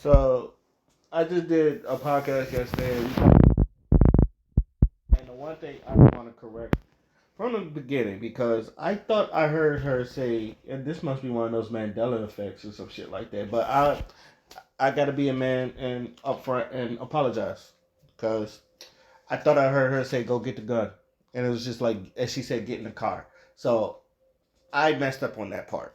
So I just did a podcast yesterday, and the one thing I want to correct from the beginning because I thought I heard her say, and this must be one of those Mandela effects or some shit like that. But I gotta be a man and upfront and apologize because I thought I heard her say, "Go get the gun," and it was just like as she said, "Get in the car." So I messed up on that part.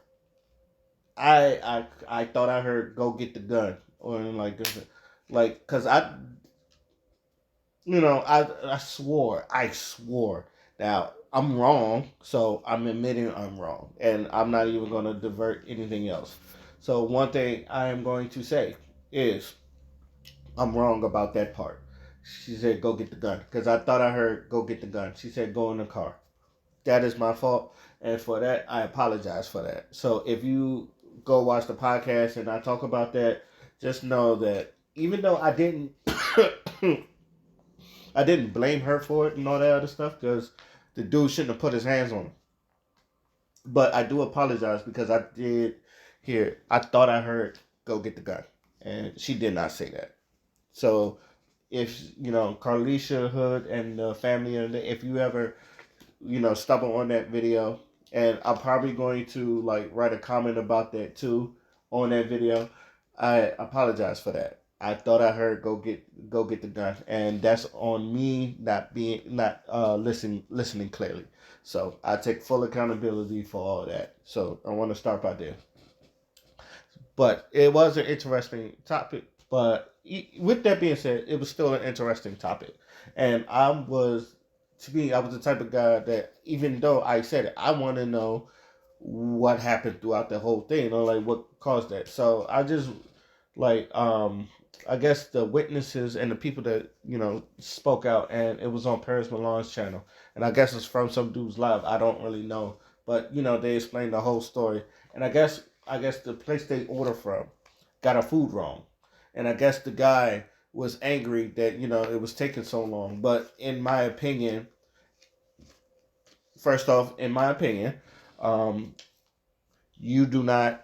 I thought I heard "Go get the gun" or like because I swore. Now I'm wrong, so I'm admitting I'm wrong, and I'm not even going to divert anything else. So one thing I am going to say is I'm wrong about that part. She said go get the gun because I thought I heard go get the gun. She said go in the car. That is my fault, and for that I apologize for that. So if you go watch the podcast and I talk about that, just know that even though I didn't I didn't blame her for it and all that other stuff because the dude shouldn't have put his hands on him. But I do apologize because I did hear, I thought I heard go get the gun. And she did not say that. So if, Carlisha Hood and the family, if you ever, stumble on that video, and I'm probably going to like write a comment about that too on that video. I apologize for that. I thought I heard go get the gun, and that's on me not listening clearly. So I take full accountability for all that. So I want to start by there. But it was an interesting topic. But with that being said, it was still an interesting topic, and to me, I was the type of guy that even though I said it, I want to know what happened throughout the whole thing, or like what caused that. So I just like I guess the witnesses and the people that spoke out, and it was on Paris Milan's channel, and I guess it's from some dude's live. I don't really know, but they explained the whole story, and I guess the place they order from got our food wrong, and I guess the guy was angry that it was taking so long. But in my opinion, first off, in my opinion, um, you do not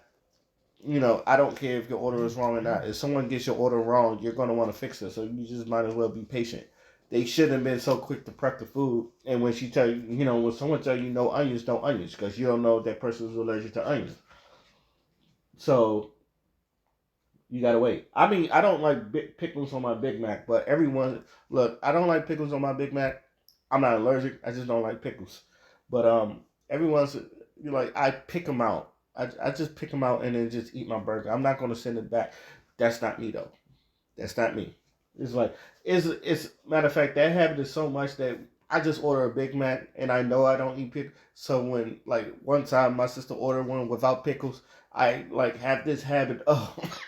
I don't care if your order is wrong or not. If someone gets your order wrong, you're going to want to fix it. So you just might as well be patient. They shouldn't have been so quick to prep the food. And when she tell you, when someone tell you no onions, don't onions, because you don't know if that person is allergic to onions. So you gotta wait. I mean, I don't like pickles on my Big Mac, but everyone look, I don't like pickles on my Big Mac. I'm not allergic. I just don't like pickles. But everyone's like I pick them out. I just pick them out and then just eat my burger. I'm not gonna send it back. That's not me though. That's not me. It's like it's matter of fact that habit is so much that I just order a Big Mac and I know I don't eat pickles. So when like one time my sister ordered one without pickles, I like have this habit of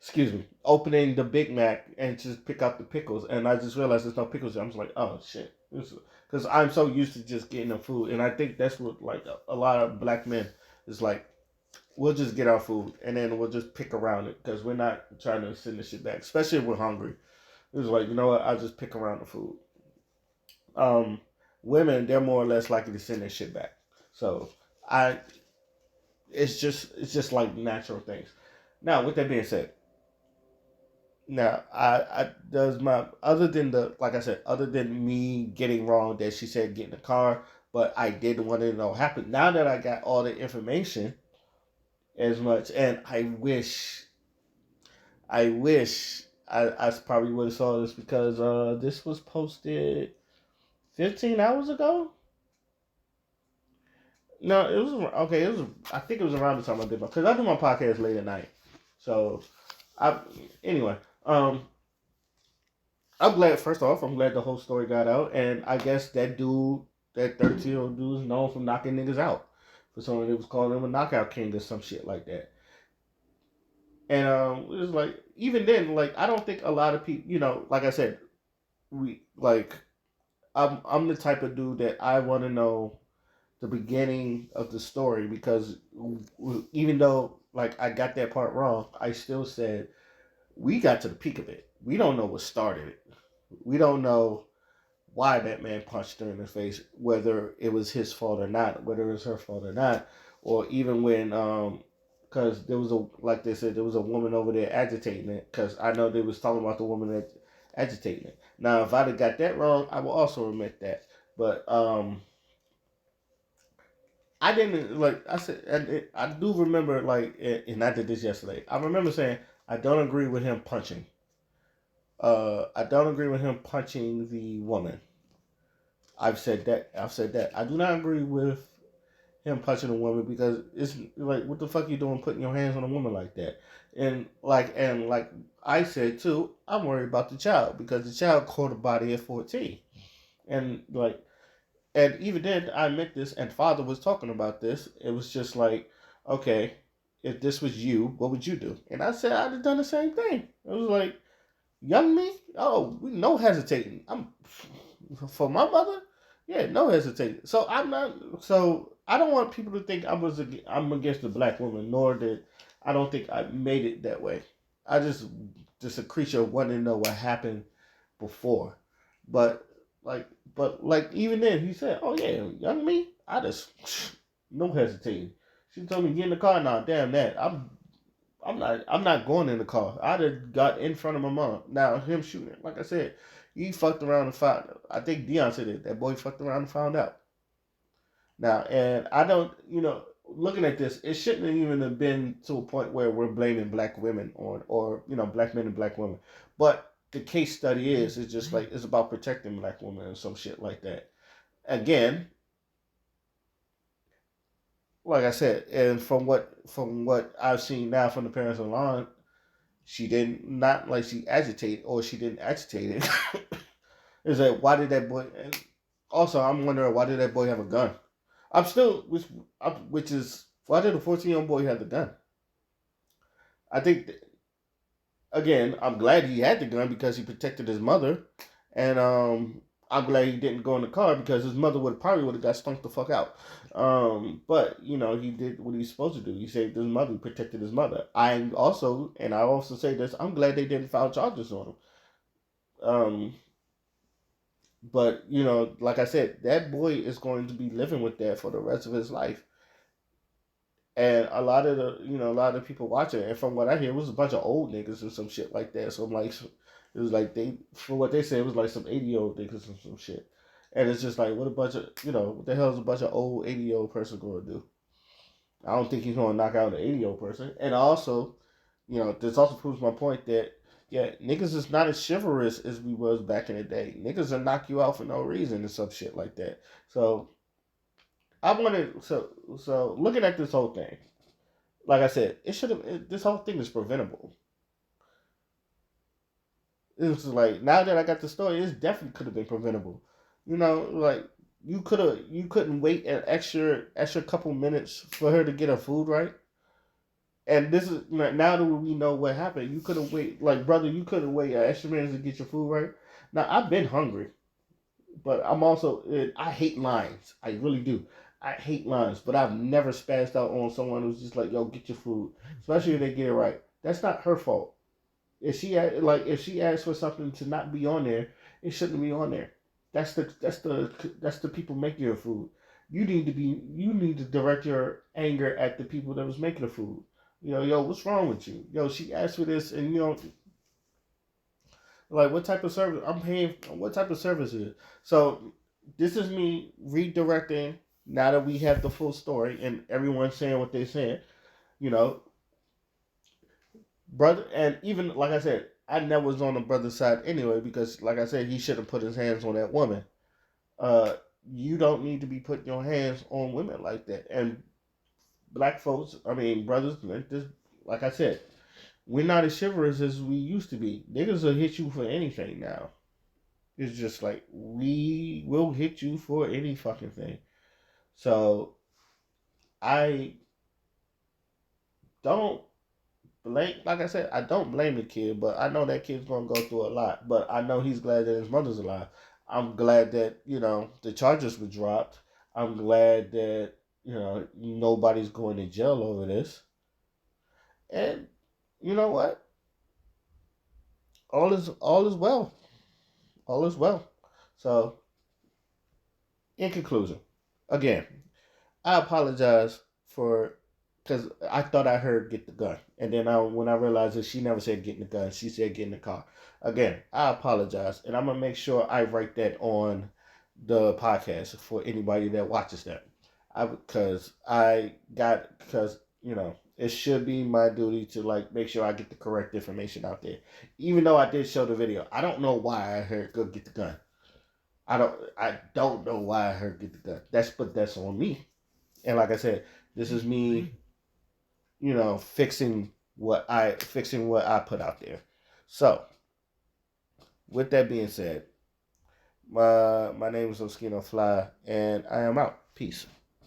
excuse me, opening the Big Mac and just pick out the pickles, and I just realized there's no pickles. I'm just like, oh shit, because I'm so used to just getting the food, and I think that's what like a lot of black men is like. We'll just get our food, and then we'll just pick around it because we're not trying to send the shit back, especially if we're hungry. It's like you know what, I'll just pick around the food. Um, Women, they're more or less likely to send their shit back. So I, it's just like natural things. Now, with that being said, now, I does my other than the like I said, other than me getting wrong that she said get in the car, but I did want to know what happened. Now that I got all the information as much, and I probably would have saw this because this was posted 15 hours ago. No, it was okay. It was I think it was around the time I did my because I do my podcast late at night. So I anyway. I'm glad. First off, I'm glad the whole story got out, and I guess that dude, that 13-year-old dude, is known for knocking niggas out. For someone that was calling him a knockout king or some shit like that. And it was like even then, like I don't think a lot of people, like I said, we like I'm the type of dude that I want to know the beginning of the story because even though like I got that part wrong, I still said we got to the peak of it. We don't know what started it. We don't know why that man punched her in the face, whether it was his fault or not, whether it was her fault or not, or even when because there was a, like they said, there was a woman over there agitating it. Because I know they was talking about the woman that agitating it. Now, if I'd have got that wrong, I will also admit that. But I didn't, like I said, I do remember, like, and I did this yesterday. I remember saying I don't agree with him punching. I don't agree with him punching the woman. I've said that. I've said that. I do not agree with him punching a woman because it's like, what the fuck you doing putting your hands on a woman like that? And like I said too, I'm worried about the child because the child caught a body at 14, and like, and even then I admit this, and father was talking about this. It was just like, okay, if this was you, what would you do? And I said I'd have done the same thing. It was like, young me, oh, no hesitating. I'm for my mother, yeah, no hesitating. So I'm not. So I don't want people to think I'm against the black woman, nor that I don't think I made it that way. I just a creature wanting to know what happened before, but but even then he said, oh yeah, young me, I just no hesitating. She told me get in the car now. Damn that. I'm not going in the car. I'd have got in front of my mom. Now him shooting, like I said, he fucked around and found. I think Dion said it. That boy fucked around and found out. Now, and I don't, looking at this, it shouldn't even have been to a point where we're blaming black women on, or black men and black women. But the case study it's just like it's about protecting black women and some shit like that. Again, like I said, and from what I've seen now from the parents online, she didn't not like she agitated or she didn't agitate it. Is that why did that boy? And also, I'm wondering why did that boy have a gun? I'm still which is why did the 14-year-old boy have the gun? I think again, I'm glad he had the gun because he protected his mother, and I'm glad he didn't go in the car because his mother would have got stunk the fuck out. But he did what he's supposed to do. He saved his mother, protected his mother. I also say this. I'm glad they didn't file charges on him. But like I said, that boy is going to be living with that for the rest of his life. And a lot of people watching it, and from what I hear, it was a bunch of old niggas or some shit like that. So I'm like, it was like for what they said, it was like some 80-year-old niggas or some shit. And it's just like, what a bunch of, what the hell is a bunch of old 80-year-old person going to do? I don't think he's going to knock out an 80-year-old person. And also, this also proves my point that, yeah, niggas is not as chivalrous as we was back in the day. Niggas will knock you out for no reason and some shit like that. So I wanted so looking at this whole thing, like I said, it should have. This whole thing is preventable. It's like now that I got the story, it definitely could have been preventable. Like you couldn't wait an extra couple minutes for her to get her food right. And this is now that we know what happened. You could have wait, like brother, you could have waited an extra minute to get your food right. Now I've been hungry, but I'm also I hate lines. I really do. I hate lines, but I've never spazzed out on someone who's just like, "Yo, get your food," especially if they get it right. That's not her fault. If she asks for something to not be on there, it shouldn't be on there. That's the people making your food. You need to direct your anger at the people that was making the food. Yo, what's wrong with you? Yo, she asked for this, and like what type of service I'm paying? What type of service is it? So this is me redirecting. Now that we have the full story and everyone's saying what they're saying, you know, brother, and even like I said, I never was on the brother's side anyway because, like I said, he should have put his hands on that woman. Uh, you don't need to be putting your hands on women like that. And black folks, I mean, brothers, like I said, we're not as chivalrous as we used to be. Niggas will hit you for anything now. It's just like we will hit you for any fucking thing. So I don't blame, like I said, I don't blame the kid, but I know that kid's gonna go through a lot. But I know he's glad that his mother's alive. I'm glad that the charges were dropped. I'm glad that nobody's going to jail over this. And you know what? All is well. All is well. So in conclusion, again, I apologize for because I thought I heard get the gun, and then when I realized that she never said get in the gun, she said get in the car. Again, I apologize, and I'm gonna make sure I write that on the podcast for anybody that watches that. Because it should be my duty to like make sure I get the correct information out there. Even though I did show the video, I don't know why I heard go get the gun. I don't know why I heard get the gun. That's on me. And like I said, this is me, fixing what I put out there. So with that being said, my name is Oskino Fly, and I am out. Peace.